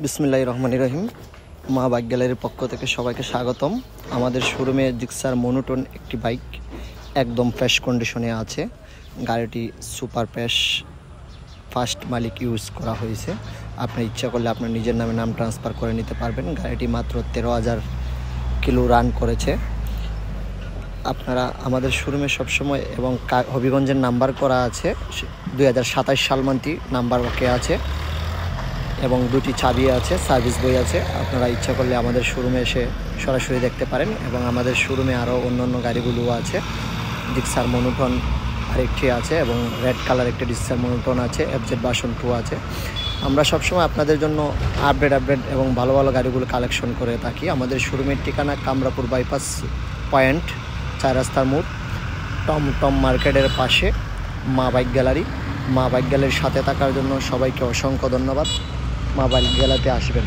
বিসমিল্লাহির রহমানির রহিম। মা বাইক গ্যালারির পক্ষ থেকে সবাইকে স্বাগতম। আমাদের শোরুমে জিক্সার মনোটোন একটি বাইক একদম ফ্রেশ কন্ডিশনে আছে। গাড়িটি সুপার ফ্রেশ, ফার্স্ট মালিক ইউজ করা হয়েছে। আপনি ইচ্ছা করলে আপনার নিজের নামে নাম ট্রান্সফার করে নিতে পারবেন। গাড়িটি মাত্র 13,000 কিলো রান করেছে। আপনারা আমাদের শোরুমে সবসময় এবং হবিগঞ্জের নাম্বার করা আছে, 2027 সাল মান্তি নাম্বার ওকে আছে এবং দুটি চাবি আছে, সার্ভিস বই আছে। আপনারা ইচ্ছা করলে আমাদের শোরুমে এসে সরাসরি দেখতে পারেন এবং আমাদের শোরুমে আরও অন্য গাড়িগুলোও আছে। জিক্সার মনোটোন আরেকটি আছে এবং রেড কালার একটি জিক্সার মনোটোন আছে, FZ ভার্সন 2 আছে। আমরা সবসময় আপনাদের জন্য আপডেট এবং ভালো গাড়িগুলো কালেকশন করে থাকি। আমাদের শোরুমের ঠিকানা কামরাপুর বাইপাস পয়েন্ট, 4 রাস্তার মোড়, টম মার্কেটের পাশে মা বাইক গ্যালারি। মা বাইক গ্যালারির সাথে থাকার জন্য সবাইকে অসংখ্য ধন্যবাদ। মা বাইক গ্যালারিতে আসবেন।